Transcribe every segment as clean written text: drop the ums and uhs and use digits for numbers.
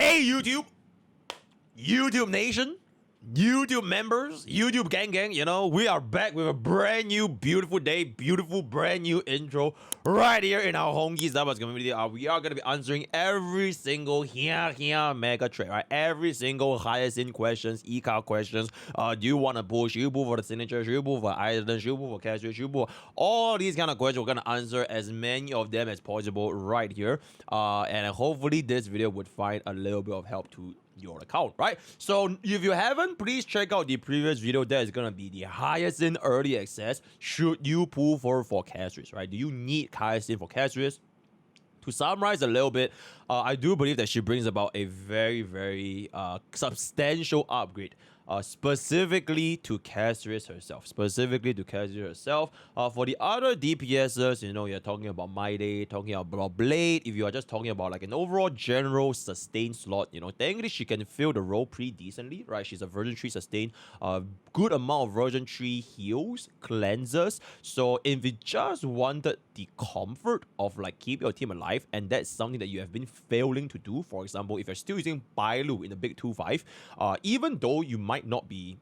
Hey YouTube, YouTube Nation, YouTube members, YouTube gang, you know, we are back with a brand new beautiful day, beautiful brand new intro right here in our Honkai Starbucks community. We are going to be answering every single mega trade, right? Every single Hyacine questions, e-card questions. Do you want to pull? Should you pull for the signature? Should you pull for island? Should you pull for casual? Should you pull? All these kind of questions, we're going to answer as many of them as possible right here. And hopefully this video would find a little bit of help to your account, right? So if you haven't, please check out the previous video. That is gonna be the Hyacine early access. Should you pull for casuals, right? Do you need Hyacine for casuals? To summarize a little bit, I do believe that she brings about a very substantial upgrade, specifically to Casuis herself. For the other DPSers, you know, you're talking about Mighty, talking about Blade. If you are just talking about like an overall general sustain slot, you know, technically she can fill the role pretty decently, right? She's a version 3 sustain, good amount of version 3 heals, cleansers. So if you just wanted the comfort of like keep your team alive, and that's something that you have been failing to do, for example, if you're still using Bailu in the big 2-5, even though you might not be,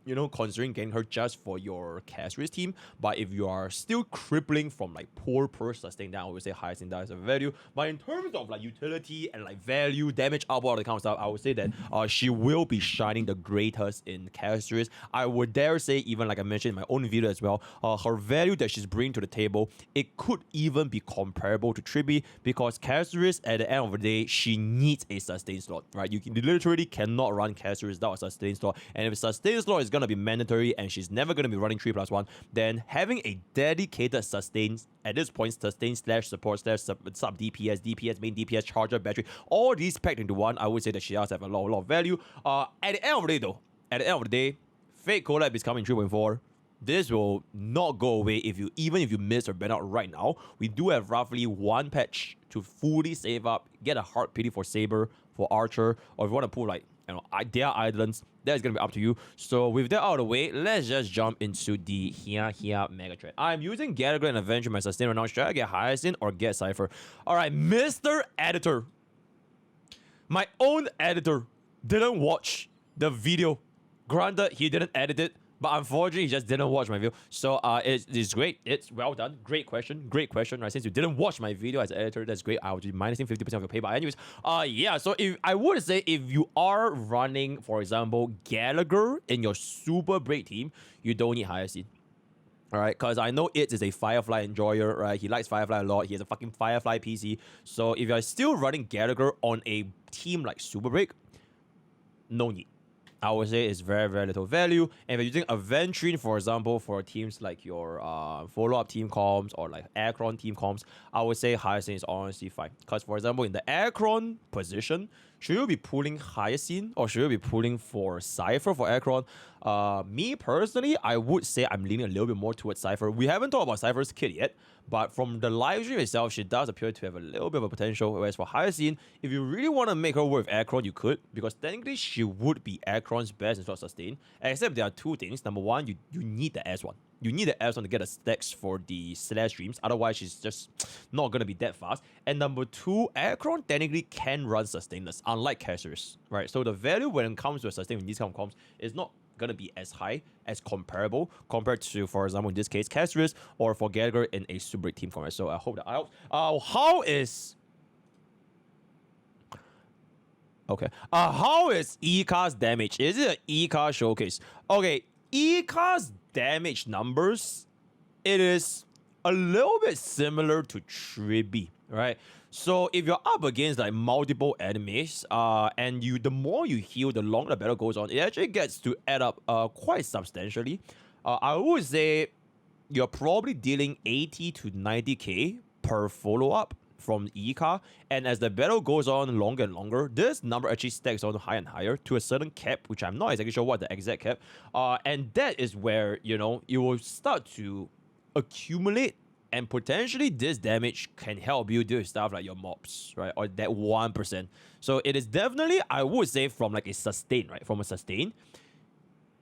you know, considering getting her just for your Casuis team, but if you are still crippling from like poor per sustain, then I would say Hyacine does have value. But in terms of like utility and like value, damage output, all the kind of stuff, I would say that she will be shining the greatest in Casuis. I would dare say, even like I mentioned in my own video as well, her value that she's bringing to the table, it could even be comparable to Tribi, because Casuis at the end of the day, she needs a sustain slot, right? You literally cannot run Casuis without a sustain slot, and if a sustain slot is gonna be mandatory and she's never gonna be running 3+1, then having a dedicated sustain at this point, sustain slash support slash sub DPS, main DPS, charger, battery, all these packed into one, I would say that she does have a lot of value. At the end of the day though, Fate Collab is coming 3.4. This will not go away even if you miss or ban out right now. We do have roughly one patch to fully save up, get a heart pity for Saber, for Archer, or if you want to pull like, you know, their islands, that's gonna be up to you. So with that out of the way, let's just jump into the mega trade. I'm using Gallagher and Avenger my sustain right now. Should I get Hyacine or get Cypher? Alright, Mr. Editor. My own editor didn't watch the video. Granted, he didn't edit it, but unfortunately, he just didn't watch my video. So it's great. It's well done. Great question, right? Since you didn't watch my video as an editor, that's great. I would be minusing 50% of your pay. But anyways, yeah. So if I would say, if you are running, for example, Gallagher in your super break team, you don't need Hyacine. Alright, because I know it is a Firefly enjoyer, right? He likes Firefly a lot. He has a fucking Firefly PC. So if you're still running Gallagher on a team like Super Break, no need. I would say it's very little value. And if you're using Aventrine, for example, for teams like your follow-up team comms or like Aircron team comms, I would say Hyacine is honestly fine. Because for example, in the Aircron position, should you be pulling Hyacine or should you be pulling for Cypher for Aircron? Me personally, I would say I'm leaning a little bit more towards Cypher. We haven't talked about Cypher's kit yet, but from the live stream itself, she does appear to have a little bit of a potential. Whereas for Hyacine, if you really want to make her work with Aircron, you could, because technically she would be Aircron's best in slot sustain. Except there are two things. Number one, you need the S1. You need the S1 to get the stacks for the slash streams. Otherwise, she's just not going to be that fast. And number two, Aircron technically can run sustainless, unlike Casuis, right? So the value when it comes to a sustain in these kind of comps is not going to be as high, as comparable compared to, for example, in this case, Casuis, or for Gallagher in a super team format. So I hope that helps. How is E-Car's damage? Is it an E-Car showcase? Okay, E-Car's damage numbers, it is a little bit similar to Tribi, right? So if you're up against like multiple enemies, and the more you heal, the longer the battle goes on, it actually gets to add up quite substantially. I would say you're probably dealing 80 to 90k per follow-up from E-Car, and as the battle goes on longer and longer, this number actually stacks on higher and higher to a certain cap, which I'm not exactly sure what the exact cap, and that is where, you know, it will start to accumulate, and potentially this damage can help you do stuff like your mobs, right, or that 1%. So it is definitely, I would say, from like a sustain, right, from a sustain,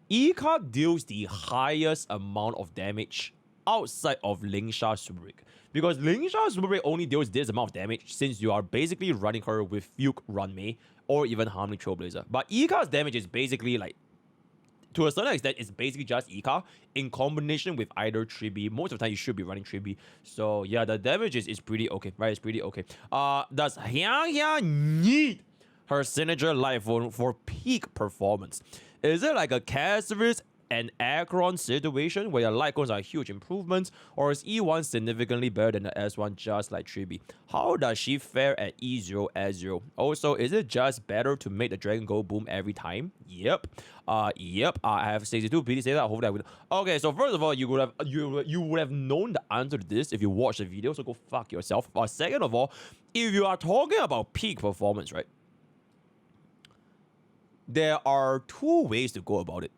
E-Car deals the highest amount of damage outside of Lingsha Super Rig. Because Lingsha Super Rig only deals this amount of damage since you are basically running her with Fuke Runmei or even Harmony Trailblazer. But Ika's damage is basically like, to a certain extent, it's basically just Ika in combination with either Tribi. Most of the time, you should be running Tribi. So yeah, the damage is pretty okay, right? It's pretty okay. Does Hyacine need her signature life for peak performance? Is it like a Casris and Akron situation where your light cones are huge improvements, or is E1 significantly better than the S1 just like Tribi? How does she fare at E0, S0? Also, is it just better to make the Dragon go boom every time? Yep. Yep. I have 62 PD say that. I hope that would. Okay, so first of all, you would have known the answer to this if you watched the video, so go fuck yourself. Second of all, if you are talking about peak performance, right? There are two ways to go about it.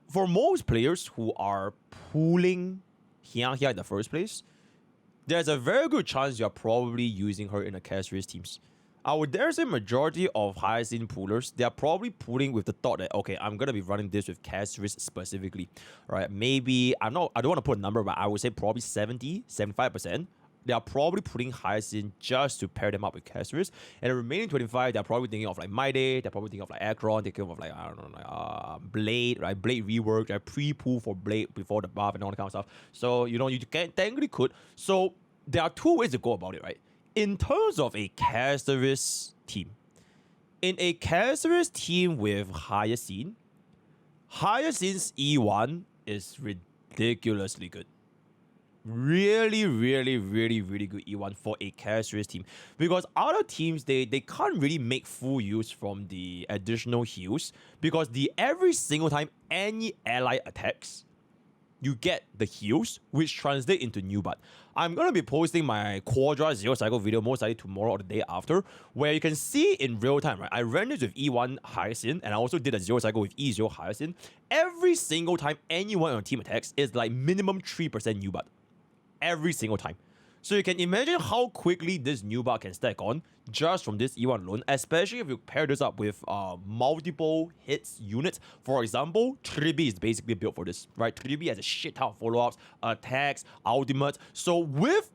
For most players who are pulling Hyacine in the first place, there's a very good chance you're probably using her in a Casris teams. I would dare say majority of Hyacine pullers, they're probably pulling with the thought that, okay, I'm going to be running this with Casris specifically, right? Maybe, I don't want to put a number, but I would say probably 70, 75%. They are probably putting Hyacine just to pair them up with Casris. And the remaining 25, they're probably thinking of like My Day, they're probably thinking of like Akron, they're thinking of like, I don't know, like Blade, right? Blade rework, right? Pre-pull for Blade before the buff and all that kind of stuff. So, you can technically could. So, there are two ways to go about it, right? In terms of a Casris team, in a Casris team with Hyacine, Hyacine's E1 is ridiculously good. Really, really, really, really good E1 for a Casris team. Because other teams, they can't really make full use from the additional heals. Because every single time any ally attacks, you get the heals, which translate into new butt. I'm going to be posting my Quadra Zero Cycle video most likely tomorrow or the day after, where you can see in real time, right? I ran this with E1 Hyacine, and I also did a Zero Cycle with E0 Hyacine. Every single time anyone on your team attacks is like minimum 3% new butt. Every single time. So you can imagine how quickly this new bar can stack on just from this E1 alone, especially if you pair this up with multiple hits units. For example, Tribi is basically built for this, right? Tribi has a shit ton of follow-ups, attacks, ultimates. So with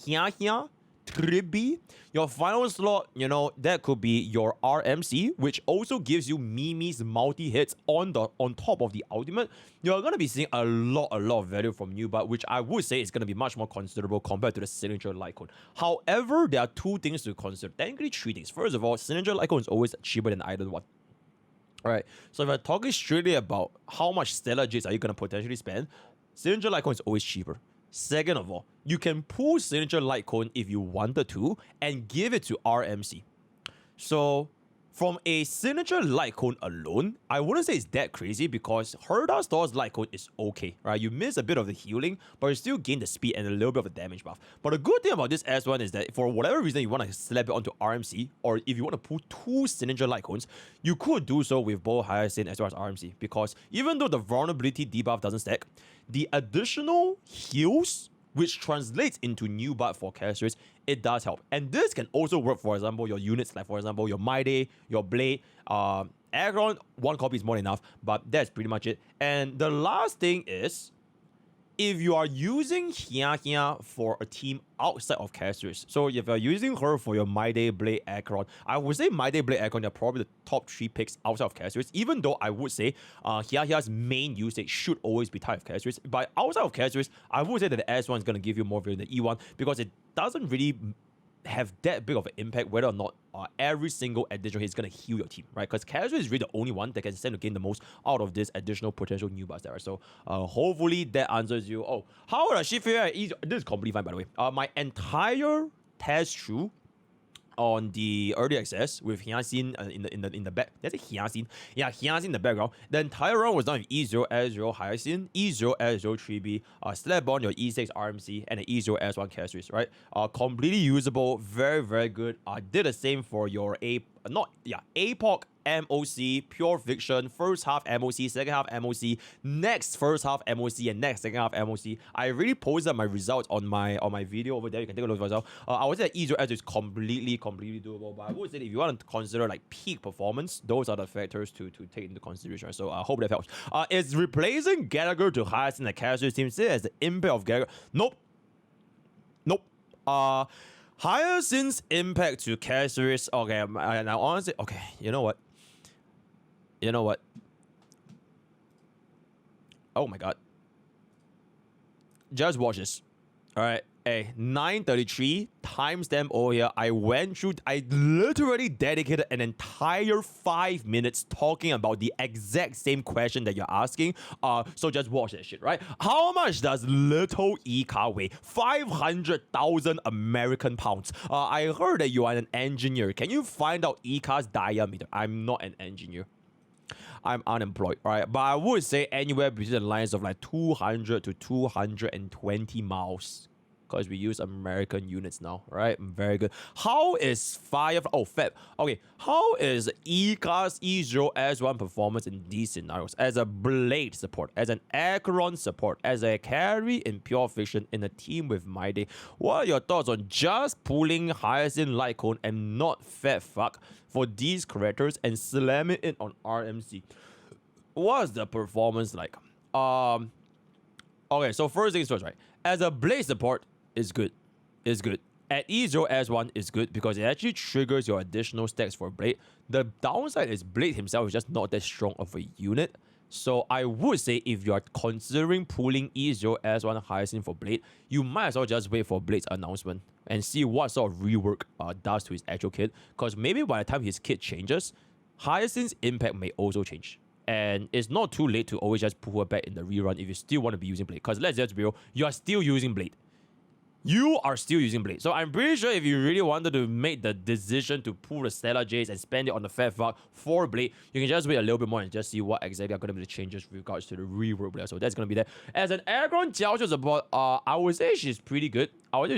Hyacine, Tribi, your final slot, that could be your RMC, which also gives you Mimi's multi-hits on top of the ultimate. You're going to be seeing a lot of value from Nubat, which I would say is going to be much more considerable compared to the signature light cone. However, there are two things to consider. Technically, three things. First of all, signature light cone is always cheaper than either one. Alright, so if I'm talking strictly about how much Stellar Jades are you going to potentially spend, signature light cone is always cheaper. Second of all, you can pull signature light cone if you wanted to and give it to RMC. So from a signature light cone alone, I wouldn't say it's that crazy because Herda Store's light cone is okay, right? You miss a bit of the healing, but you still gain the speed and a little bit of a damage buff. But the good thing about this S1 is that for whatever reason you want to slap it onto RMC, or if you want to pull two signature light cones, you could do so with both Hyacine as well as RMC, because even though the vulnerability debuff doesn't stack, the additional heals, which translates into new buff for Casris, it does help. And this can also work, for example, your units, like for example, your My Day, your Blade, Akron, one copy is more than enough, but that's pretty much it. And the last thing is, if you are using Hyacine for a team outside of Casris, so if you're using her for your My Day, Blade, Akron, I would say My Day, Blade, Akron are probably the top 3 picks outside of Casris, even though I would say Hyacine's main usage should always be tied with Casris. But outside of Casris, I would say that the S1 is going to give you more value than the E1 because it doesn't really have that big of an impact whether or not every single additional hit is going to heal your team, right? Because Casual is really the only one that can stand to gain the most out of this additional potential new buffs there. So hopefully that answers you. Oh, how does she feel? This is completely fine, by the way. My entire test through on the early access with Hyacine in the back. That's a Hyacine. Yeah, Hyacine in the background. The entire round was done with E0, S0, Hyacine, E0, S0, 3B, slap on your E6 RMC, and an E0, S1 Castris, right? Completely usable, very, very good. Did the same for your APOC MOC, Pure Fiction, first half MOC, second half MOC, next first half MOC, and next second half MOC. I already posted my results on my video over there. You can take a look for yourself. I would say that E0S is completely doable, but I would say that if you want to consider like peak performance, those are the factors to take into consideration. So I hope that helps. Is replacing Gallagher to Hyacine the character team still as the impact of Gallagher? Nope. Hyacine's impact to Caceres. Okay, and I honestly, okay, you know what? Oh my god. Just watch this. Alright. Hey, 9:33 timestamp over here. I literally dedicated an entire 5 minutes talking about the exact same question that you're asking. So just watch that shit, right? How much does little E-car weigh? 500,000 American pounds. I heard that you are an engineer. Can you find out E-car's diameter? I'm not an engineer. I'm unemployed, right? But I would say anywhere between the lines of like 200 to 220 miles. Because we use American units now, right? Very good. How is Feb. Okay, how is E-Car's E0S1 performance in these scenarios? As a blade support, as an Acheron support, as a carry in Pure Fiction in a team with Maide. What are your thoughts on just pulling Hyacine Lycone and not Fat Fuck for these characters and slamming it on RMC? What's the performance like? Okay, so first things first, right? As a blade support, it's good. At E0S1 is good because it actually triggers your additional stacks for Blade. The downside is Blade himself is just not that strong of a unit. So I would say if you are considering pulling E0S1 Hyacine for Blade, you might as well just wait for Blade's announcement and see what sort of rework does to his actual kit. Because maybe by the time his kit changes, Hyacine's impact may also change. And it's not too late to always just pull her back in the rerun if you still want to be using Blade. Because let's just be real, you are still using Blade. You are still using Blade. So I'm pretty sure if you really wanted to make the decision to pull the Stellar Jays and spend it on the Fat Fuck for Blade, you can just wait a little bit more and just see what exactly are going to be the changes with regards to the rework Blade. So that's going to be there. As an Acheron Jiaoju support, I would say she's pretty good. But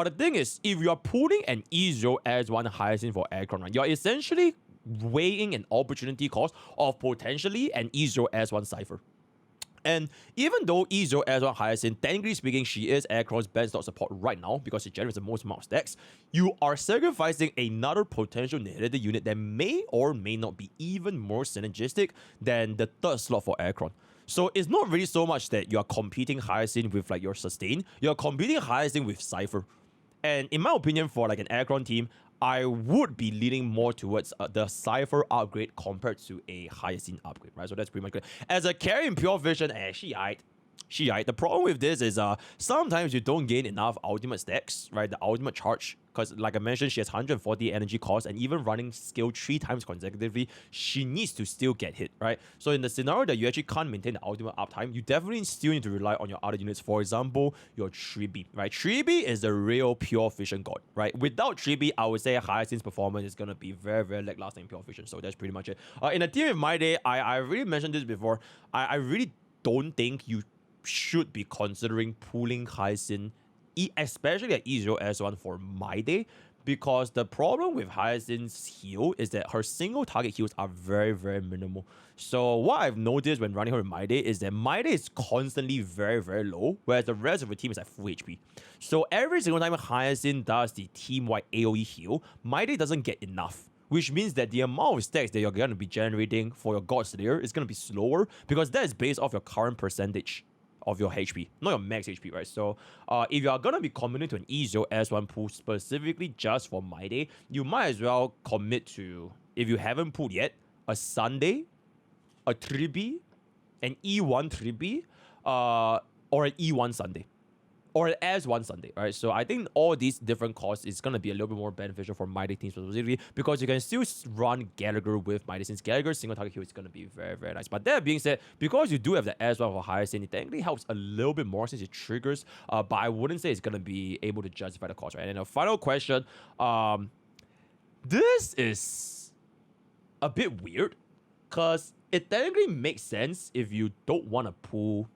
the thing is, if you are pulling an E0S1 Hyacine for Acheron, right, you're essentially weighing an opportunity cost of potentially an E0S1 Cypher. And even though E0S1 Hyacine, technically speaking, she is Acheron's best dot support right now because she generates the most amount of stacks, you are sacrificing another potential negative unit that may or may not be even more synergistic than the third slot for Acheron. So it's not really so much that you're competing Hyacine with like your sustain, you're competing Hyacine with Cypher. And in my opinion, for like an Acheron team, I would be leaning more towards the Cypher upgrade compared to a Hyacine upgrade, right? So that's pretty much good. As a carry in Pure Vision, she aight. The problem with this is sometimes you don't gain enough ultimate stacks, right? The ultimate charge. Because like I mentioned, she has 140 energy cost, and even running skill 3 times consecutively, she needs to still get hit, right? So in the scenario that you actually can't maintain the ultimate uptime, you definitely still need to rely on your other units. For example, your Tribi, right? Tribi is the real Pure Vision god, right? Without Tribi, I would say Hyacine's performance is going to be very, very lackluster in Pure Vision. So that's pretty much it. In a team of Maide, I really mentioned this before. I really don't think you should be considering pulling Hyacine, especially at E0S1 for Maide, because the problem with Hyacine's heal is that her single target heals are very, very minimal. So what I've noticed when running her in Maide is that Maide is constantly very, very low, whereas the rest of the team is at full HP. So every single time Hyacine does the team-wide AoE heal, Maide doesn't get enough, which means that the amount of stacks that you're going to be generating for your God Slayer is going to be slower, because that is based off your current percentage of your HP, not your max HP, right? So if you are going to be committing to an E0S1 pull specifically just for Maide, you might as well commit to, if you haven't pulled yet, a Sunday, a Tribi, an E1 Tribi, or an E1 Sunday, or an S1 Sunday, right? So I think all these different costs is going to be a little bit more beneficial for Maide teams specifically, because you can still run Gallagher with Maide, since Gallagher's single target heal is going to be very, very nice. But that being said, because you do have the S1 for Hyacine, it technically helps a little bit more since it triggers, but I wouldn't say it's going to be able to justify the cost, right? And then a final question, this is a bit weird, because it technically makes sense if you don't want to pull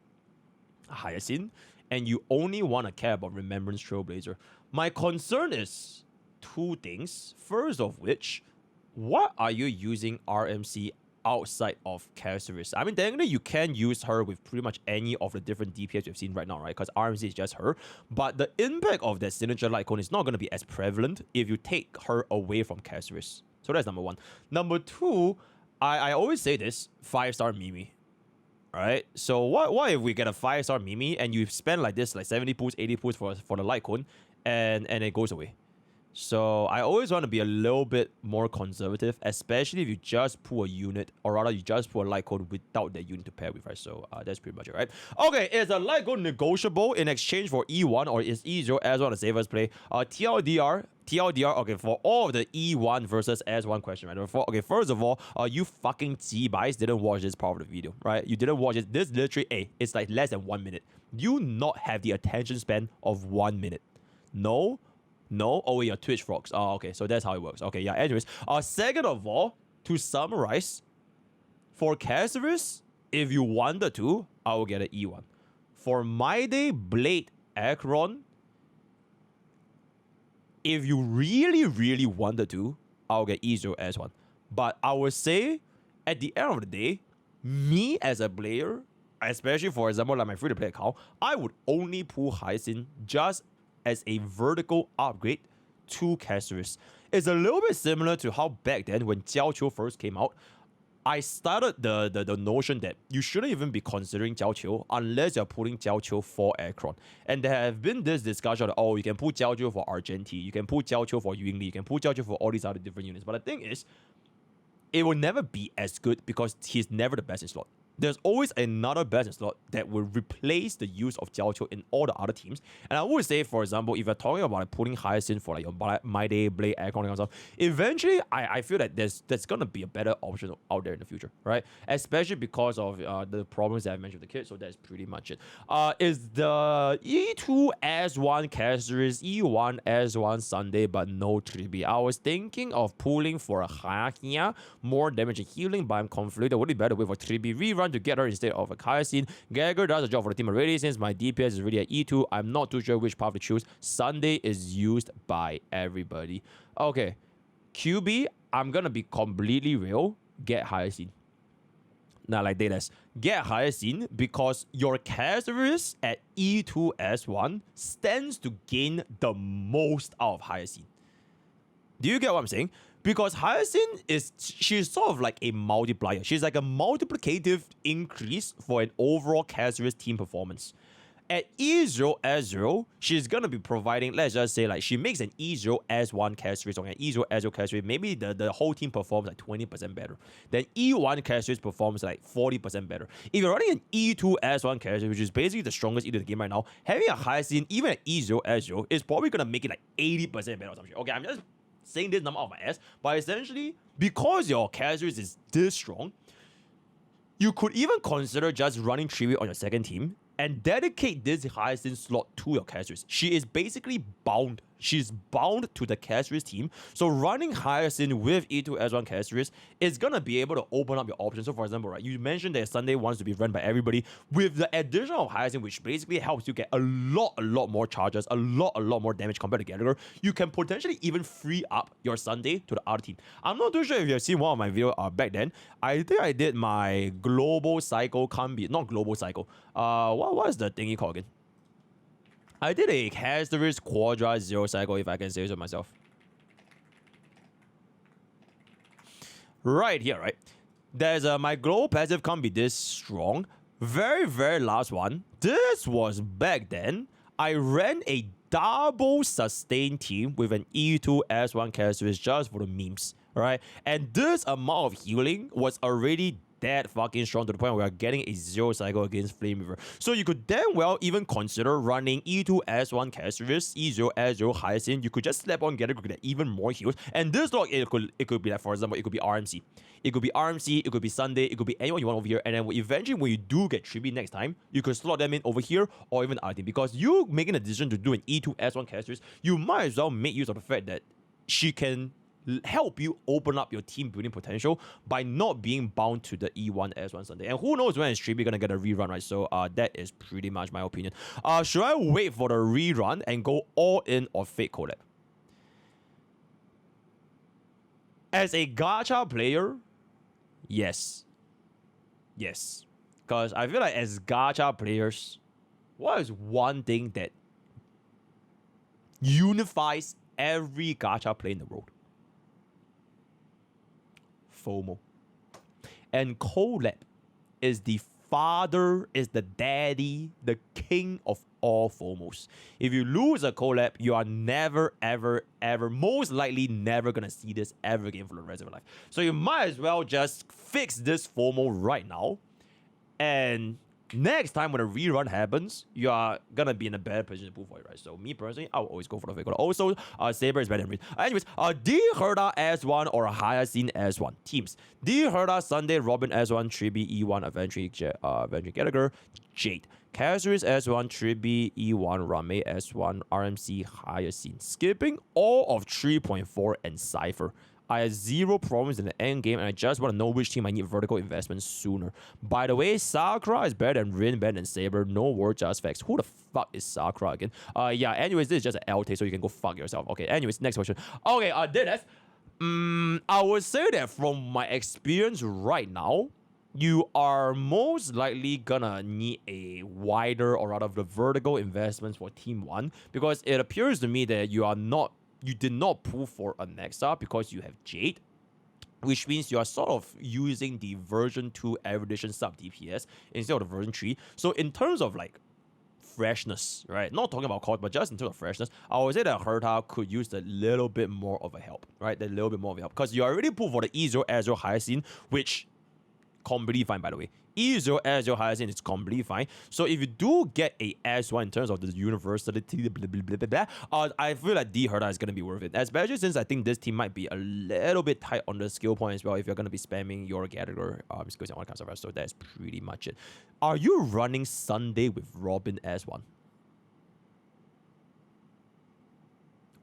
Hyacine, and you only want to care about Remembrance Trailblazer. My concern is two things. First of which, what are you using RMC outside of Casuarys? I mean, technically, you can use her with pretty much any of the different DPS we've seen right now, right? Because RMC is just her. But the impact of that signature light cone is not going to be as prevalent if you take her away from Casuarys. So that's number one. Number two, I always say this, 5-star Mimi. Right? So what if we get a 5-star Mimi and you spend like this, like 70 pools, 80 pools for the light cone, and it goes away? So I always want to be a little bit more conservative, especially if you just pull a unit, or rather you just pull a light code without that unit to pair with, right? So that's pretty much it, right? Okay, is a light code negotiable in exchange for E1, or is E0 S1 the safest play? TLDR, okay, for all of the E1 versus S1 question, right? Okay, first of all, you fucking G-Buys didn't watch this part of the video, right? You didn't watch it. This literally, it's like less than 1 minute. You not have the attention span of 1 minute. No? Oh, yeah, Twitch frogs. Oh, okay, so that's how it works. Okay, yeah, anyways. Second of all, to summarize, for Casuarys, if you wanted to, I will get an E1. For My Day Blade Acheron, if you really, really wanted to, I'll get E0 S1. But I would say, at the end of the day, me as a player, especially for example, like my free-to-play account, I would only pull Hyacine just as a vertical upgrade to Casuarys. It's a little bit similar to how back then when Jiao Qiu first came out, I started the notion that you shouldn't even be considering Jiao Qiu unless you're pulling Jiao Qiu for Acheron. And there have been this discussion that, oh, you can pull Jiao Qiu for Argenti, you can pull Jiao Qiu for Yingli, you can pull Jiao Qiu for all these other different units. But the thing is, it will never be as good because he's never the best in slot. There's always another best in slot that will replace the use of Jiao Qiu in all the other teams. And I would say, for example, if you're talking about like putting Hyacine for like your My Day, Blade, Acheron and stuff, eventually I feel that there's gonna be a better option out there in the future, right? Especially because of the problems that I mentioned with the kids. So that's pretty much it. Is the E2 S1 Casuarys, E1 S1 Sunday, but no Tribi. I was thinking of pulling for a Hyacine, more damage and healing, but I'm conflicted. Would it be better wait for Tribi rerun to get her instead of a Hyacine? Gagger does a job for the team already since my DPS is really at E2. I'm not too sure which path to choose. Sunday is used by everybody. Okay, QB, I'm gonna be completely real. Get Hyacine. Now, like Daylas, get Hyacine because your Casuarys at E2 S1 stands to gain the most out of Hyacine. Do you get what I'm saying? Because Hyacine she's sort of like a multiplier. She's like a multiplicative increase for an overall Casuarys team performance. At E0 S0, she's gonna be providing, let's just say, like she makes an E0 S1 Casuarys or an E0 S0 Casuarys, maybe the whole team performs like 20% better. Then E1 Casuarys performs like 40% better. If you're running an E2 S1 Casuarys, which is basically the strongest E2 in the game right now, having a Hyacine even at E0 S0 is probably gonna make it like 80% better or some shit. Okay, I'm just saying this number out of my ass, but essentially, because your Casuarys is this strong, you could even consider just running Tribute on your second team and dedicate this Hyacine slot to your Casuarys. She is basically bound. She's bound to the Casuarys team. So running Hyacine with E2 S1 Casuarys is going to be able to open up your options. So for example, right, you mentioned that Sunday wants to be run by everybody. With the addition of Hyacine, which basically helps you get a lot more charges, a lot more damage compared to Gallagher, you can potentially even free up your Sunday to the other team. I'm not too sure if you've seen one of my videos back then. I think I did my Global Cycle Combi, not Global Cycle. What is the thingy called again? I did a Casuarys Quadra Zero Cycle, if I can say so myself. Right here, right? There's my global passive can't be this strong. Very last one. This was back then. I ran a double sustain team with an E2 S1 Casuarys just for the memes, right? And this amount of healing was already that fucking strong to the point where we are getting a 0 cycle against Flameweaver. So you could damn well even consider running E2 S1 Casuarys, E0 S0 Hyacine. You could just slap on Gallagher to get even more heals. And this dog, it could be like, for example, it could be RMC. It could be RMC, it could be Sunday, it could be anyone you want over here. And then eventually when you do get Tribi next time, you could slot them in over here or even RT. Because you making a decision to do an E2 S1 Casuarys, you might as well make use of the fact that she can help you open up your team building potential by not being bound to the E1 S1 Sunday. And who knows when is Tribi gonna get a rerun, right? So that is pretty much my opinion. Should I wait for the rerun and go all in on Fate Collab? As a gacha player, yes. Yes. Because I feel like as gacha players, what is one thing that unifies every gacha player in the world? FOMO. And collab is the father, is the daddy, the king of all FOMOs. If you lose a collab, you are never, ever, ever, most likely never gonna see this ever again for the rest of your life. So you might as well just fix this FOMO right now. And next time when a rerun happens, you are gonna be in a better position to pull for it, right? So me personally, I will always go for the fake. Also, Saber is better than Reed. Anyways, D Herda S1 or Hyacine S1 teams. D Herda Sunday Robin S1 Tribi E1 Aventry Gallagher Jade. Casuris S1 Tribi E1 Rame S1 RMC Hyacine. Skipping all of 3.4 and Cypher. I have zero problems in the end game, and I just want to know which team I need vertical investment sooner. By the way, Sakura is better than Rin, better than Saber. No word, just facts. Who the fuck is Sakura again? Yeah, anyways, this is just an L take, so you can go fuck yourself. Okay, anyways, next question. Okay, Dennis. I would say that from my experience right now, you are most likely gonna need a wider or rather the vertical investments for Team 1, because it appears to me that you did not pull for a Nexa because you have Jade, which means you are sort of using the version 2 evolution sub DPS instead of the version 3. So in terms of like freshness, right? Not talking about cost, but just in terms of freshness, I would say that Herta could use a little bit more of a help, right? A little bit more of a help. Because you already pulled for the E0 Azure Hyacine, which completely fine, by the way. E0 Azure Hyacine is completely fine. So if you do get a S1 in terms of the universality, blah, blah, blah, blah, blah, I feel like D Herta is going to be worth it. Especially since I think this team might be a little bit tight on the skill point as well if you're going to be spamming your Gallagher skills and all kinds of stuff. So that's pretty much it. Are you running Sunday with Robin S1?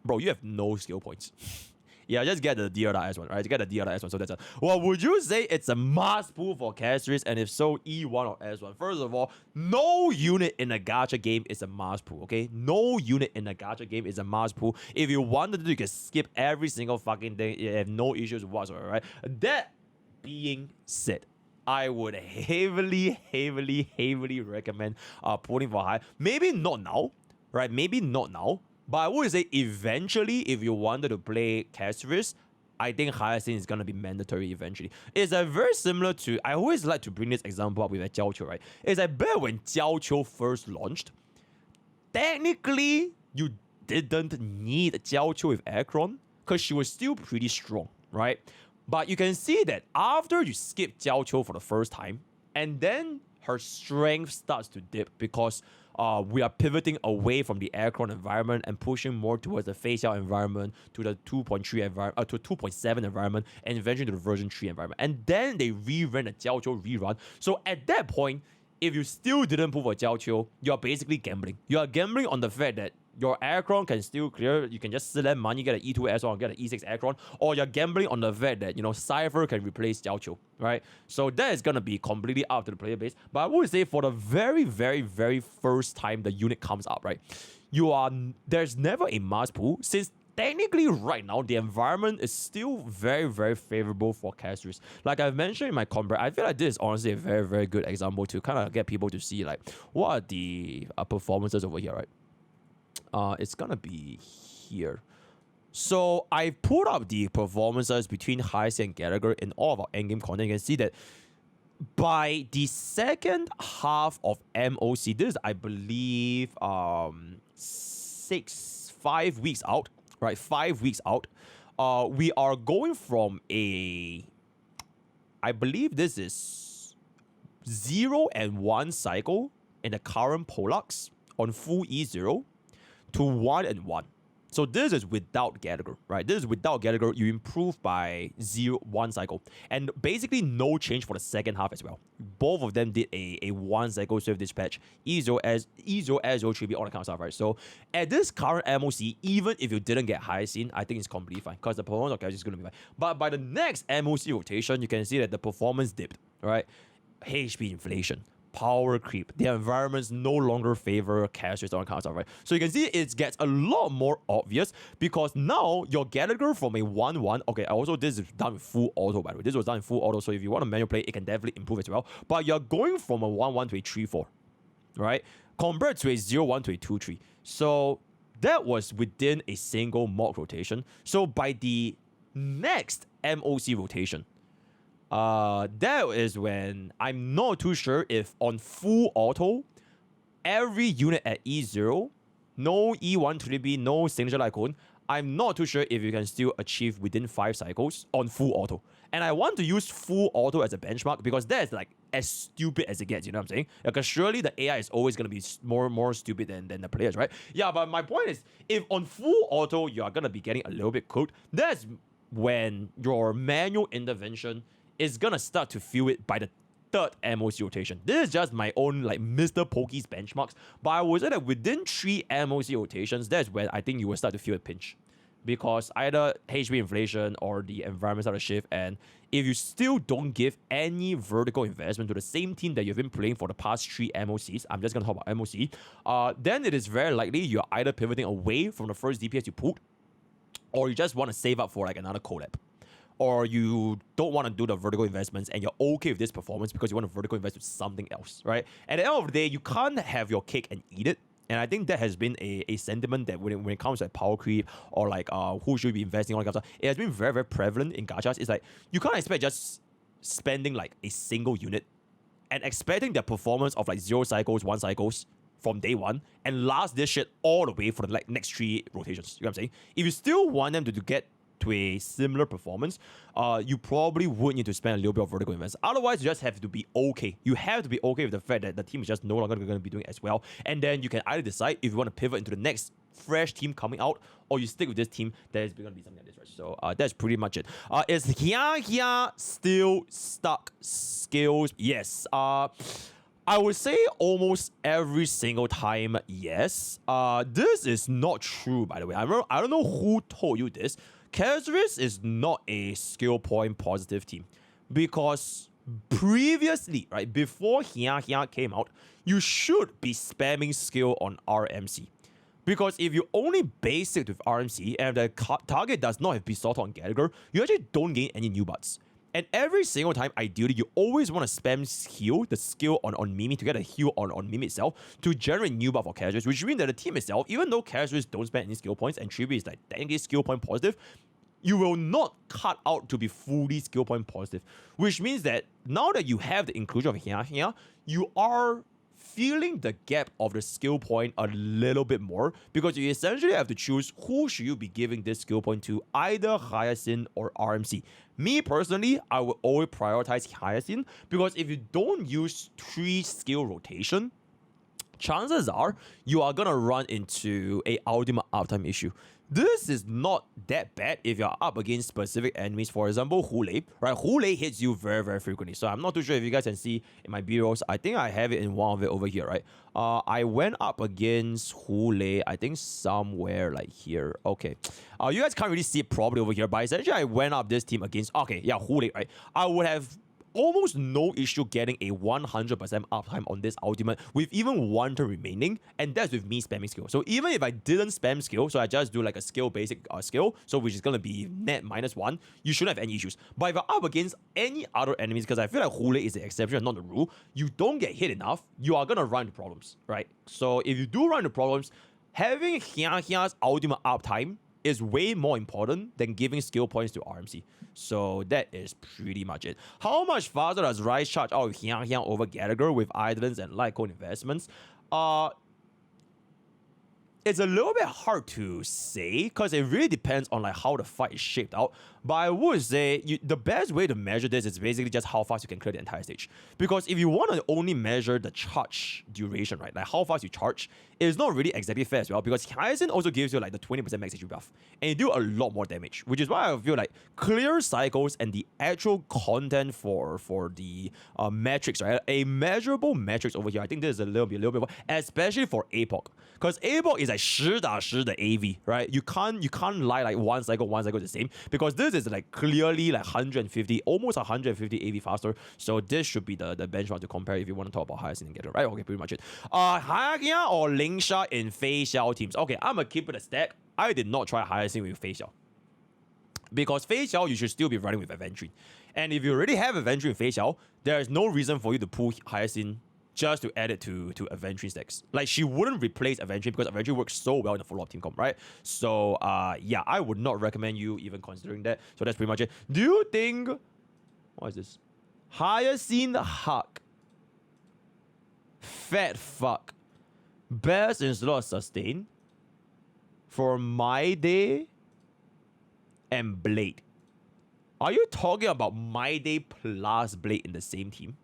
Bro, you have no skill points. Yeah, just get the DRDA S1, right? Get the DRDA S1. So that's well, would you say it's a must pull for Castries? And if so, E1 or S1? First of all, no unit in a gacha game is a must pull, okay? No unit in a gacha game is a must pull. If you wanted to, you can skip every single fucking thing. You have no issues whatsoever, right? That being said, I would heavily recommend pulling for high. Maybe not now, right? Maybe not now. But I would say eventually, if you wanted to play Castris, I think Hyacine is going to be mandatory eventually. It's very similar to, I always like to bring this example up with Jiao Qiu, right? It's back when Jiao Qiu first launched, technically, you didn't need Jiao Qiu with Akron because she was still pretty strong, right? But you can see that after you skip Jiao Qiu for the first time, and then her strength starts to dip because we are pivoting away from the Aircon environment and pushing more towards the face out environment, to the 2.3 environment, to 2.7 environment, and eventually to the version 3 environment. And then they reran the Jiao Qiu rerun. So at that point, if you still didn't pull for Jiao Qiu, you're basically gambling. You are gambling on the fact that your Aircron can still clear. You can just select money, get an E2 S1, or get an E6 Aircron, or you're gambling on the fact that, you know, Cypher can replace Jiao Qiu, right? So that is gonna be completely up to the player base. But I would say for the very, very, very first time the unit comes up, right, there's never a must pull, since technically right now the environment is still very, very favorable for casters. Like I've mentioned in my combat, I feel like this is honestly a very, very good example to kind of get people to see like what are the performances over here, right? It's gonna be here. So I put up the performances between Hyacine and Gallagher in all of our endgame content. You can see that by the second half of MOC, this is, I believe, 5 weeks out, right? 5 weeks out. We are going from I believe this is 0 and 1 cycle in the current Pollux on full E0 to 1 and 1. So this is without Gallagher, right? This is without Gallagher. You improve by 1 cycle. And basically no change for the second half as well. Both of them did a 1 cycle swift dispatch. EZO as 0 all the kind of stuff, right? So at this current MOC, even if you didn't get Hyacine, I think it's completely fine because the performance of Gallagher is going to be fine. But by the next MOC rotation, you can see that the performance dipped, right? HP inflation, power creep. The environments no longer favor casters on kind of stuff, right? So you can see it gets a lot more obvious because now your Gallagher from a 1-1, okay, also this is done with full auto, by the way. This was done in full auto, so if you want to manual play, it can definitely improve as well. But you're going from a 1-1 to a 3-4, right? Compared to a 0-1 to a 2-3. So that was within a single mock rotation. So by the next MOC rotation, that is when I'm not too sure if on full auto, every unit at E0, no E1 3B, no signature icon, I'm not too sure if you can still achieve within 5 cycles on full auto. And I want to use full auto as a benchmark because that's like as stupid as it gets, you know what I'm saying? Because surely the AI is always going to be more stupid than the players, right? Yeah, but my point is, if on full auto, you are going to be getting a little bit cooked, that's when your manual intervention is going to start to feel it by the third MOC rotation. This is just my own like MrPokke's benchmarks, but I would say that within 3 MOC rotations, that's when I think you will start to feel a pinch. Because either HP inflation or the environment start to shift, and if you still don't give any vertical investment to the same team that you've been playing for the past 3 MOCs, I'm just going to talk about MOC, then it is very likely you're either pivoting away from the first DPS you pulled, or you just want to save up for like another collab. Or you don't want to do the vertical investments and you're okay with this performance because you want to vertical invest with something else, right? At the end of the day, you can't have your cake and eat it. And I think that has been a sentiment that when it comes to like power creep or like who should be investing on, it has been very, very prevalent in gachas. It's like you can't expect just spending like a single unit and expecting the performance of like 0 cycles, 1 cycles from day 1 and last this shit all the way for the like next 3 rotations. You know what I'm saying? If you still want them to get to a similar performance, you probably would need to spend a little bit of vertical investment. Otherwise, you just have to be okay. You have to be okay with the fact that the team is just no longer going to be doing as well. And then you can either decide if you want to pivot into the next fresh team coming out, or you stick with this team that is going to be something like this, right? So that's pretty much it. Is Hia still stuck skills? Yes. I would say almost every single time, yes. This is not true, by the way. I don't know who told you this. Kazaris is not a skill point positive team because previously, right, before Hia came out, you should be spamming skill on RMC. Because if you only base it with RMC and the target does not have Besotted on Gallagher, you actually don't gain any new buts. And every single time, ideally, you always want to spam heal, the skill on Mimi, to get a heal on Mimi itself, to generate new buff for characters, which means that the team itself, even though characters don't spend any skill points, and 3B is like technically skill point positive, you will not cut out to be fully skill point positive. Which means that now that you have the inclusion of Hia, you are feeling the gap of the skill point a little bit more because you essentially have to choose who should you be giving this skill point to, either Hyacine or RMC. Me personally, I would always prioritize Hyacine because if you don't use 3 skill rotation, chances are you are gonna run into a ultimate uptime issue. This is not that bad if you're up against specific enemies. For example, Hule, right? Hule hits you very, very frequently. So I'm not too sure if you guys can see in my B-rolls. I think I have it in one of it over here, right? I went up against Hule, I think somewhere like here. Okay. You guys can't really see it probably over here, but essentially I went up this team against, okay, yeah, Hule, right? I would have almost no issue getting a 100% uptime on this ultimate with even 1 turn remaining, and that's with me spamming skill. So even if I didn't spam skill, so I just do like a skill basic skill, so which is gonna be net -1, you shouldn't have any issues. But if you're up against any other enemies, because I feel like Hule is the exception and not the rule, you don't get hit enough, you are gonna run into problems, right? So if you do run into problems, having Hia's ultimate uptime is way more important than giving skill points to RMC. So that is pretty much it. How much faster does Rise charge out with Hyang over Gallagher with Idlers and Litecoin investments? It's a little bit hard to say because it really depends on like how the fight is shaped out. But I would say the best way to measure this is basically just how fast you can clear the entire stage. Because if you want to only measure the charge duration, right, like how fast you charge, it's not really exactly fair as well. Because Hyacine also gives you like the 20% max HP buff, and you do a lot more damage. Which is why I feel like clear cycles and the actual content for the metrics, right, a measurable metrics over here. I think this is a little bit, especially for MrPokke, because MrPokke is like 实打实的 AV, right? You can't lie like one cycle the same, because this is like clearly like 150, almost 150 AV faster. So this should be the benchmark to compare if you want to talk about Hyacine and Getter, right? Okay, pretty much it. Hyacine or Lingsha in Fei Xiao teams. Okay, I'm gonna keep it a stack. I did not try Hyacine with Fei Xiao, because Fei Xiao you should still be running with Aventry. And if you already have Aventry with Fei Xiao, there is no reason for you to pull Hyacine just to add it to Aventry stacks. Like, she wouldn't replace Aventry because Aventry works so well in the follow-up team comp, right? So, yeah, I would not recommend you even considering that. So that's pretty much it. Do you think... What is this? Hyacine Huck. Fat fuck. Best in slot sustain for My Day and Blade. Are you talking about My Day plus Blade in the same team?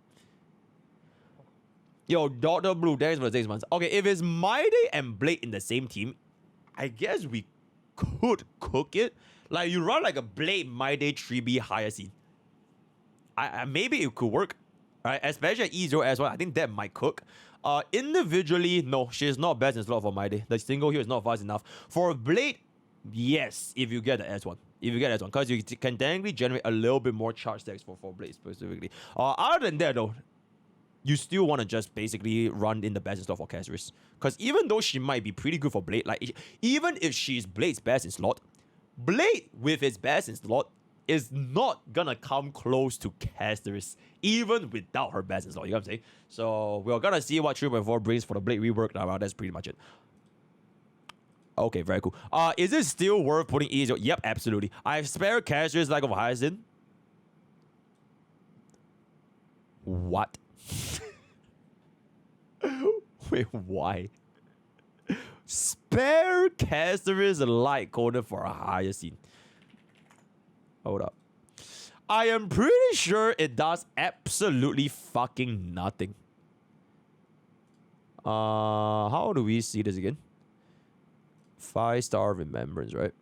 Yo, Dr. Blue, thanks for the 6 months. Okay, if it's My Day and Blade in the same team, I guess we could cook it. Like, you run like a Blade My Day 3B Hyacine. Maybe it could work, right? Especially at E0 as well. I think that might cook. Individually, no, she's not best in slot for My Day. The single here is not fast enough. For Blade, yes, if you get the S1. If you get S1, because you can technically generate a little bit more charge stacks for Blade specifically. Other than that, though, you still want to just basically run in the best in slot for Casris. Because even though she might be pretty good for Blade, like, even if she's Blade's best in slot, Blade with its best in slot is not gonna come close to Casris, even without her best in slot. You know what I'm saying? So we're gonna see what 3.4 brings for the Blade rework. Now, that's pretty much it. Okay, very cool. Is it still worth putting E0? Yep, absolutely. I've spared Casris like of Hyacine. What? Wait, why? Spare Casris light coded for a Hyacine. Hold up. I am pretty sure it does absolutely fucking nothing. How do we see this again? 5-star remembrance, right?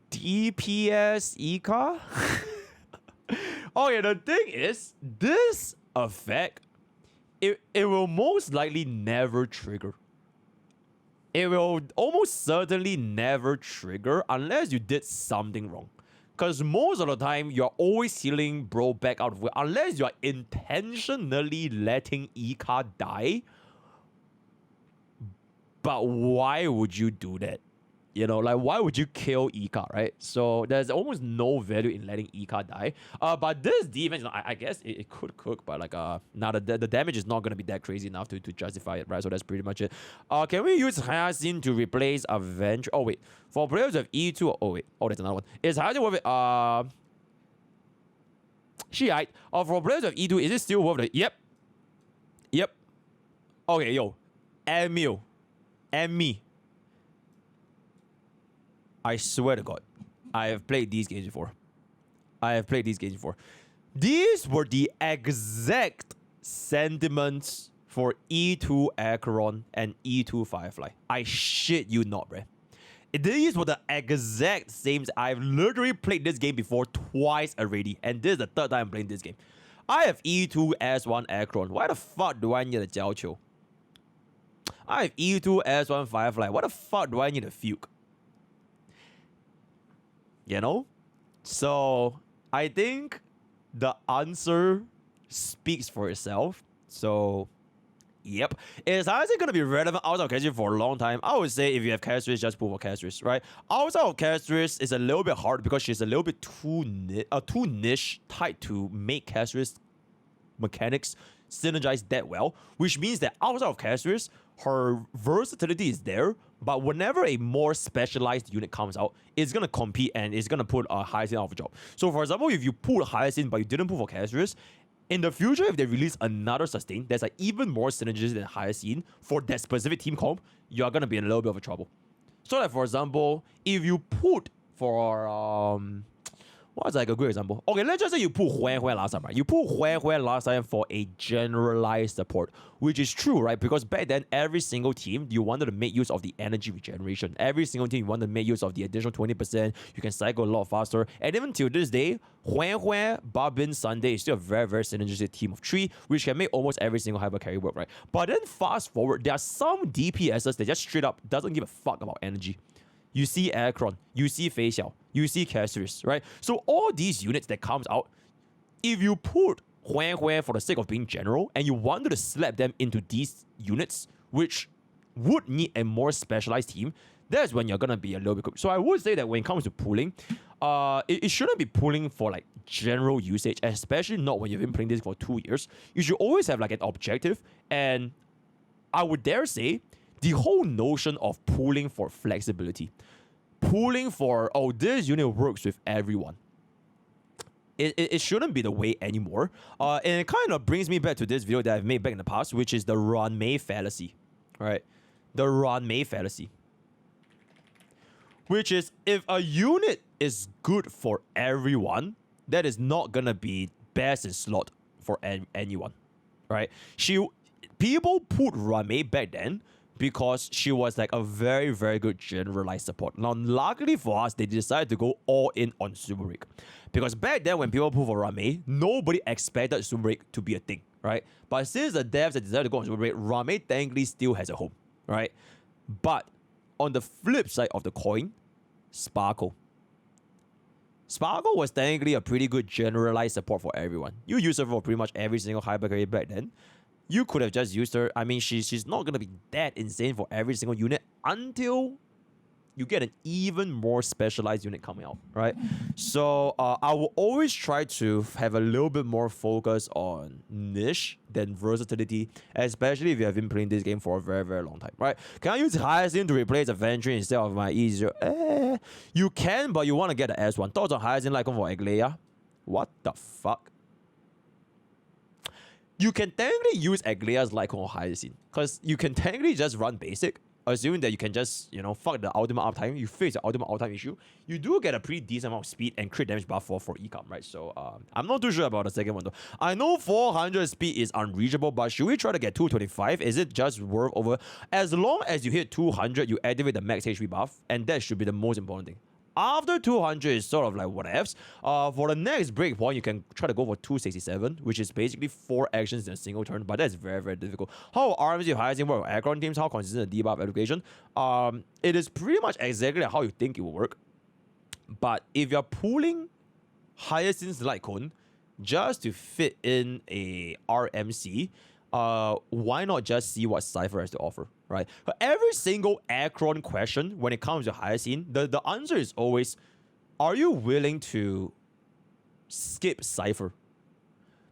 DPS Ika? Okay, the thing is, this effect, it will most likely never trigger. It will almost certainly never trigger unless you did something wrong. Because most of the time, you're always healing bro back out of it. Unless you're intentionally letting Ika die. But why would you do that? You know, like, why would you kill Ika, right? So there's almost no value in letting Ika die. But this defense, you know, I guess it could cook, but like, now the damage is not going to be that crazy enough to justify it, right? So that's pretty much it. Can we use Hyacine to replace Avenger? Oh, wait. For players of E2, oh, wait. Oh, there's another one. Is Hyacine worth it? Shiite. For players of E2, is it still worth it? Yep. Yep. Okay, yo. Emil. And me. I swear to God, I have played these games before. These were the exact sentiments for E2 Acheron and E2 Firefly. I shit you not, bruh. These were the exact same. I've literally played this game before twice already, and this is the third time I'm playing this game. I have E2 S1 Acheron. Why the fuck do I need a Jiaoqiu? I have E2 S1 Firefly. What the fuck do I need a Fuke? You know? So, I think the answer speaks for itself. So, yep. Is Hyacine going to be relevant outside of Castris for a long time? I would say if you have Castris, just pull for Castris, right? Outside of Castris is a little bit hard because she's a little bit too niche tied to make Castris mechanics synergize that well, which means that outside of Castris, her versatility is there, but whenever a more specialized unit comes out, it's going to compete and it's going to put a Hyacine out of a job. So, for example, if you pull Hyacine but you didn't pull for Castris, in the future, if they release another sustain that's like even more synergistic than Hyacine for that specific team comp, you're going to be in a little bit of a trouble. So, like, for example, if you put for, What's like a good example? Okay, let's just say you put Hue last time, right? You put Hue last time for a generalized support, which is true, right? Because back then, every single team, you wanted to make use of the energy regeneration. Every single team, you wanted to make use of the additional 20%. You can cycle a lot faster. And even till this day, Hue, Barbin, Sunday is still a very, very synergistic team of 3, which can make almost every single hyper carry work, right? But then fast forward, there are some DPSs that just straight up doesn't give a fuck about energy. You see Aircron, you see Fei Xiao, you see Cassius, right? So all these units that comes out, if you put Hue for the sake of being general, and you wanted to slap them into these units, which would need a more specialized team, that's when you're gonna be a little bit cooked. So I would say that when it comes to pooling, it shouldn't be pooling for like general usage, especially not when you've been playing this for 2 years. You should always have like an objective, and I would dare say, the whole notion of pooling for flexibility, pooling for, oh, this unit works with everyone, it shouldn't be the way anymore. And it kind of brings me back to this video that I've made back in the past, which is the Ranmei fallacy, right? The Ranmei fallacy. Which is, if a unit is good for everyone, that is not gonna be best in slot for anyone, right? People put Ranmei back then because she was like a very, very good generalized support. Now, luckily for us, they decided to go all in on Super Break. Because back then, when people put for Ranmei, nobody expected Super Break to be a thing, right? But since the devs have decided to go on Super Break, Ranmei technically still has a home, right? But on the flip side of the coin, Sparkle. Sparkle was technically a pretty good generalized support for everyone. You use her for pretty much every single hyper carry back then. You could have just used her. I mean, she's not going to be that insane for every single unit until you get an even more specialized unit coming out, right? So I will always try to have a little bit more focus on niche than versatility, especially if you have been playing this game for a very, very long time, right? Can I use Hyacine to replace Aventry instead of my E0? You can, but you want to get the S1. Thoughts on Hyacine like for Aglaia? What the fuck? You can technically use Aglaia's Lycon or Hyacine, because you can technically just run basic, assuming that you can just, you know, fuck the ultimate uptime, you fix the ultimate uptime issue, you do get a pretty decent amount of speed and crit damage buff for ecom, right? So I'm not too sure about the second one though. I know 400 speed is unreachable, but should we try to get 225? Is it just worth over? As long as you hit 200, you activate the max HP buff, and that should be the most important thing. After 200 is sort of like whatevs. For the next breakpoint, you can try to go for 267, which is basically 4 actions in a single turn, but that's very, very difficult. How RMC Hyacine work with Aggron teams, how consistent the debuff application? It is pretty much exactly how you think it will work. But if you're pulling Hyacine's Light Cone just to fit in a RMC, why not just see what Cypher has to offer, right? For every single Aggron question when it comes to Hyacine, the answer is always, are you willing to skip Cypher?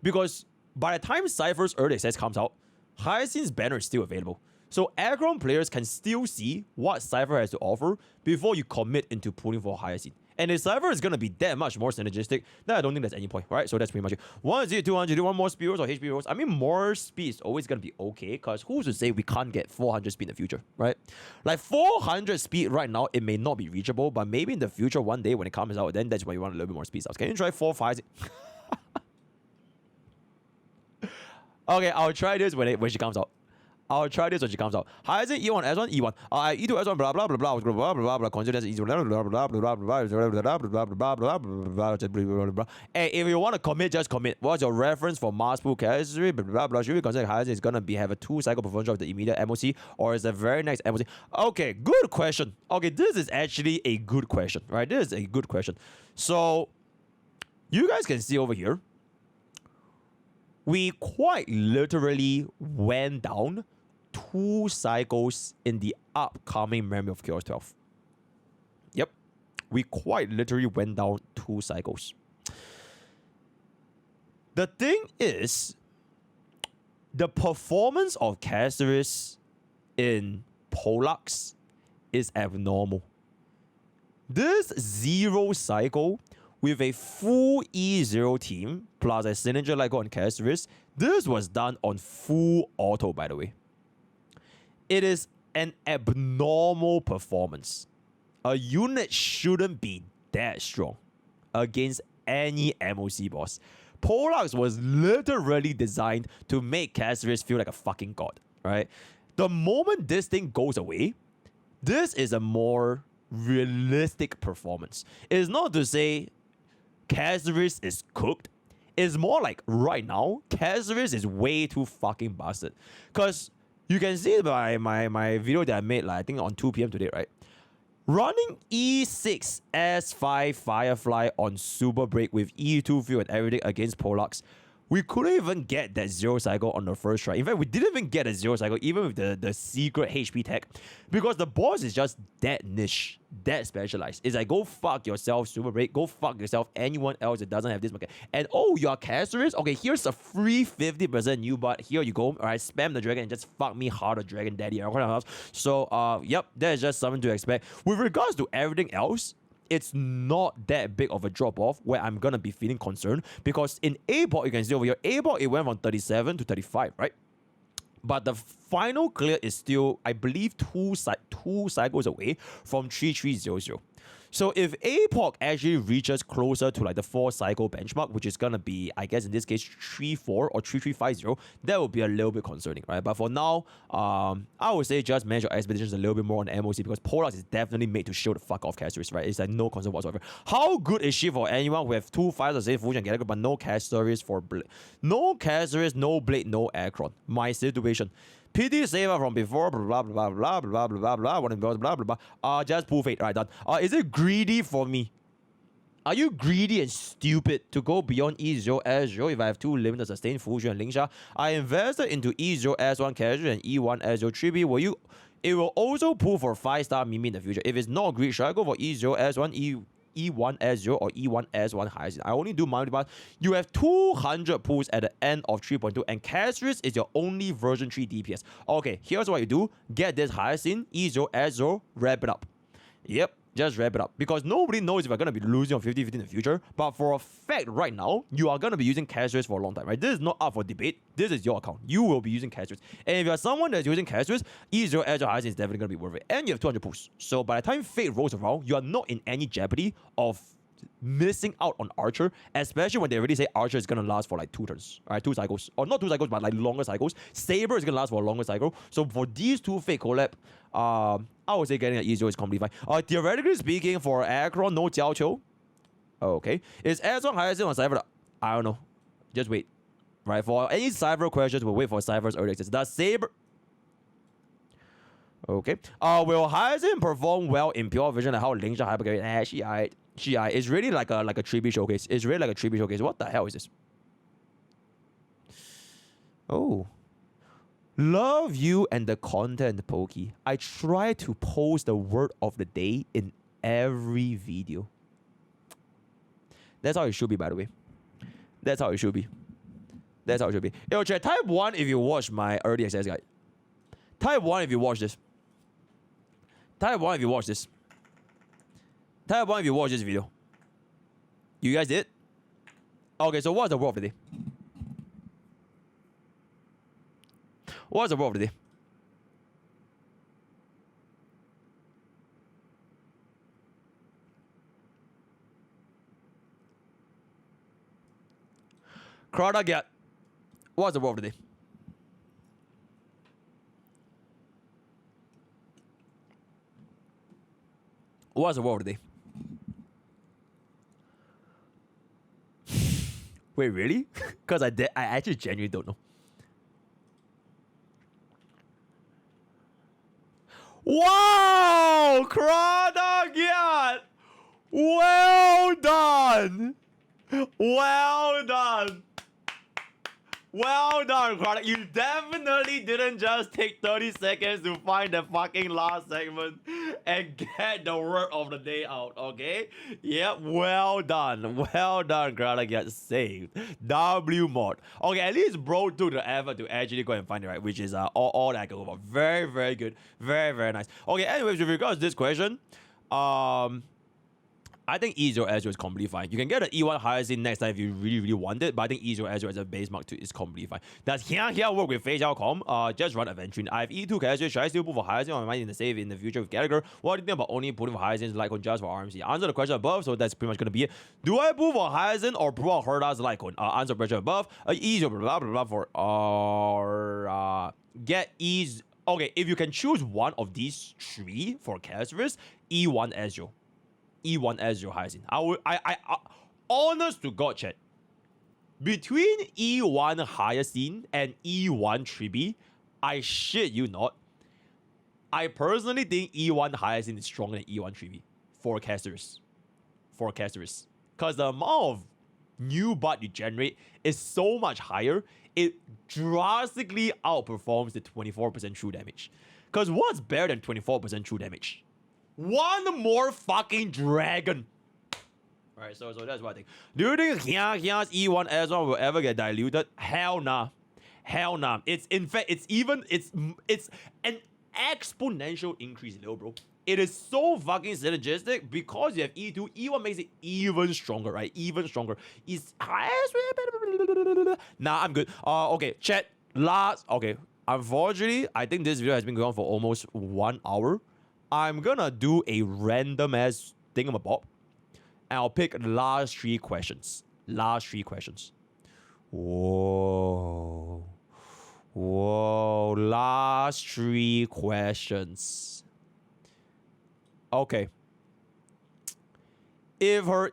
Because by the time Cypher's early access comes out, Hyacine's banner is still available. So Aggron players can still see what Cypher has to offer before you commit into pulling for Hyacine. And if Cypher is going to be that much more synergistic, then I don't think there's any point, right? So that's pretty much it. 100, 200, do you want more speed rolls or HP rolls? I mean, more speed is always going to be okay, because who's to say we can't get 400 speed in the future, right? Like 400 speed right now, it may not be reachable, but maybe in the future, one day when it comes out, then that's why you want a little bit more speed stuff. Can you try 4, 5? Okay, I'll try this when she comes out. I'll try this when she comes out. Hyacine E1, S1, E1. E2, S1, blah, blah, blah, blah, blah, blah, blah, blah, consider as E1, blah, blah, blah, blah, blah, blah, blah, blah. Hey, if you want to commit, just commit. What's your reference for mass pool chemistry? Blah, blah, blah. Should we consider Hyacine is going to have a 2-cycle performance of the immediate MOC, or is the very next MOC? Okay, good question. Okay, this is actually a good question, right? This is a good question. So, you guys can see over here, we quite literally went down 2 cycles in the upcoming Memory of Chaos 12. Yep. We quite literally went down 2 cycles. The thing is, the performance of Caceres in Pollux is abnormal. This 0 cycle with a full E0 team plus a Signature Lyco on Caceres, this was done on full auto, by the way. It is an abnormal performance. A unit shouldn't be that strong against any MOC boss. Pollux was literally designed to make Caceres feel like a fucking god, right? The moment this thing goes away, this is a more realistic performance. It's not to say Caceres is cooked. It's more like right now, Caceres is way too fucking busted. Because you can see by my video that I made, like I think on 2 p.m. today, right? Running E6 S5 Firefly on Super Break with E2 field and everything against Pollux, we couldn't even get that 0 cycle on the first try. In fact, we didn't even get a 0 cycle, even with the secret HP tech, because the boss is just that niche, that specialized. It's like, go fuck yourself, Super Break. Go fuck yourself, anyone else that doesn't have this mechanic. And oh, you're Caceres? Okay, here's a free 50% new bot. Here you go. All right, spam the dragon and just fuck me harder, Dragon Daddy. So, yep, that is just something to expect. With regards to everything else, it's not that big of a drop-off where I'm going to be feeling concerned, because in A-bot, you can see over here, A-bot, it went from 37 to 35, right? But the final clear is still, I believe, two cycles away from 3300. So if APOC actually reaches closer to like the 4 cycle benchmark, which is gonna be, I guess in this case, 34 or 3350, that would be a little bit concerning, right? But for now, I would say just manage your expectations a little bit more on the MOC, because Pollux is definitely made to show the fuck off Caceres, right? It's like no concern whatsoever. How good is she for anyone who have 2 fighters to save Fuji and Gallagher, but no Caceres for Blade? No Caceres, no Blade, no Aircron. My situation. PD saver from before, blah blah blah blah blah blah blah blah blah blah blah. Just pull fate, right? Done. Is it greedy for me? Are you greedy and stupid to go beyond E0 S0 if I have 2 limited sustain Fusion and Lingsha? I invested into E0 S1 casual and E1 S0 Chibi. Will you? It will also pull for 5-star Mimi in the future. If it's not greed, should I go for E0 S1 E1 S0 or E1 S1 Hyacine? I only do multi pass. You have 200 pulls at the end of 3.2, and Caceres is your only version 3 DPS. Okay, here's what you do. Get this Hyacine, E0 S0, wrap it up. Yep, just wrap it up. Because nobody knows if you're going to be losing on 50-50 in the future. But for a fact right now, you are going to be using Caceres for a long time, right? This is not up for debate. This is your account. You will be using Caceres. And if you're someone that's using Caceres, E0 S0 Hyacine is definitely going to be worth it. And you have 200 pulls. So by the time Fate rolls around, you are not in any jeopardy of missing out on Archer, especially when they already say Archer is gonna last for like 2 turns, right? 2 cycles, or not 2 cycles, but like longer cycles. Saber is gonna last for a longer cycle. So for these 2 Fate collab, I would say getting an E0 is completely fine. Theoretically speaking, for Aggron, no Jiao Qiu. Okay, is S1 Hyacine on Cypher? I don't know. Just wait. Right, for any Cypher questions, we'll wait for Cypher's early access. Does Saber? Okay. Will Hyacine perform well in pure vision and how Lingsha hyper? It's really like a tribute showcase. It's really like a tribute showcase. What the hell is this? Oh. Love you and the content, Pokey. I try to post the word of the day in every video. That's how it should be, by the way. That's how it should be. That's how it should be. Yo, chat, type 1 if you watch my early access guide. Type 1 if you watch this. Type 1 if you watch this. Type 1 if you watch this video. You guys did? Okay, so what's the word of the day? What's the word of the day? Crowder get. What's the word of the day? What's the word of the day? Wait, really? Because I actually genuinely don't know. Wow! Kradagyat! Well done! Well done! Well done, Chronic. You definitely didn't just take 30 seconds to find the fucking last segment and get the word of the day out, okay? Yep, well done. Well done, Chronic. Get saved. W mod. Okay, at least bro took the effort to actually go and find it, right? Which is all that I can go for. Very, very good. Very, very nice. Okay, anyways, with regards to this question, I think E0 Ezreal is completely fine. You can get an E1 Hyacine next time if you really, really want it, but I think E0 Ezreal as a base mark 2 is completely fine. Does Hyacine work with Phase Com? Just run Aventurine. I have E2 Ezreal. Should I still put for Hyacine or am I in the save in the future with Gallagher? What do you think about only putting for Hyacine Lycon just for RMC? Answer the question above, so that's pretty much going to be it. Do I put for Hyacine or put for Herdas Lycon? Answer the question above. E0 blah, blah, blah for... get E... Okay, if you can choose one of these three for Cassius, E1 Ezreal. E1 Ezreal Hyacine. I honest to God, chat. Between E1 Hyacine and E1 Tribi, I shit you not. I personally think E1 Hyacine is stronger than E1 Tribi for casters. Because the amount of new butt you generate is so much higher, it drastically outperforms the 24% true damage. Because what's better than 24% true damage? One more fucking dragon. Alright, so that's what I think. Do you think Hya's E1 Ezreal will ever get diluted? Hell nah. Hell nah. It's in fact, it's an exponential increase, little bro. It is so fucking synergistic because you have E2. E1 makes it even stronger, right? Even stronger. Nah, I'm good. Okay, chat. Okay. Unfortunately, I think this video has been going on for almost 1 hour. I'm gonna do a random ass thingamabob. And I'll pick the last 3 questions. Whoa. Last 3 questions. Okay. If her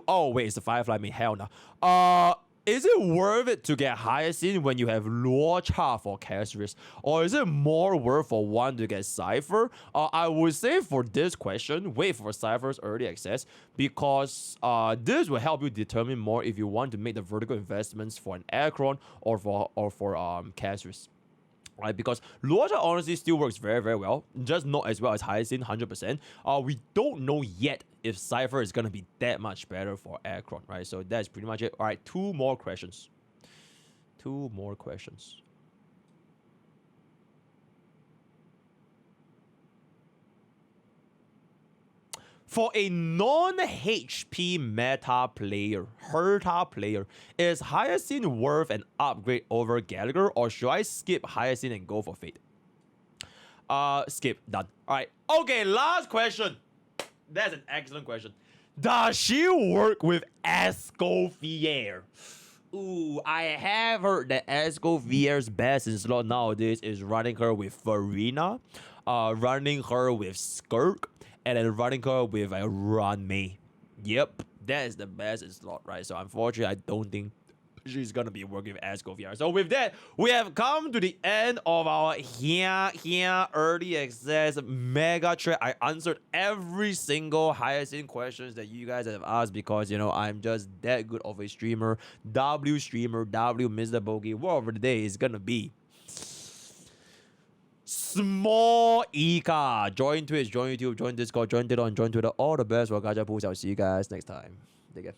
oh wait, it's the Firefly main. Hell no. Is it worth it to get Hyacine when you have Luocha for Cassius? Or is it more worth for one to get Cypher? I would say for this question, wait for Cypher's early access because this will help you determine more if you want to make the vertical investments for an Aircron or for Cassius. Right, because Luocha honestly still works very, very well, just not as well as Hyacine, 100%. We don't know yet if Cypher is gonna be that much better for Aircron, right? So that's pretty much it. All right, 2 more questions. For a non-HP meta player, Herta player, is Hyacine worth an upgrade over Gallagher, or should I skip Hyacine and go for Fate? Skip. Done. Alright. Okay, last question. That's an excellent question. Does she work with Escoffier? Ooh, I have heard that Escoffier's best in slot nowadays is running her with Farina, running her with Skirk, and then running her with a Run Mei. Yep, that is the best in slot, right? So unfortunately, I don't think she's gonna be working with Escoffier. So with that, we have come to the end of our here early access mega trade. I answered every single Hyacine questions that you guys have asked because, you know, I'm just that good of a streamer. W MrPokke. Whatever the day is gonna be. Small Ika. Join Twitch, join YouTube, join Discord, join Twitter, and join Twitter. All the best for Gacha Pools. I'll see you guys next time. Take care.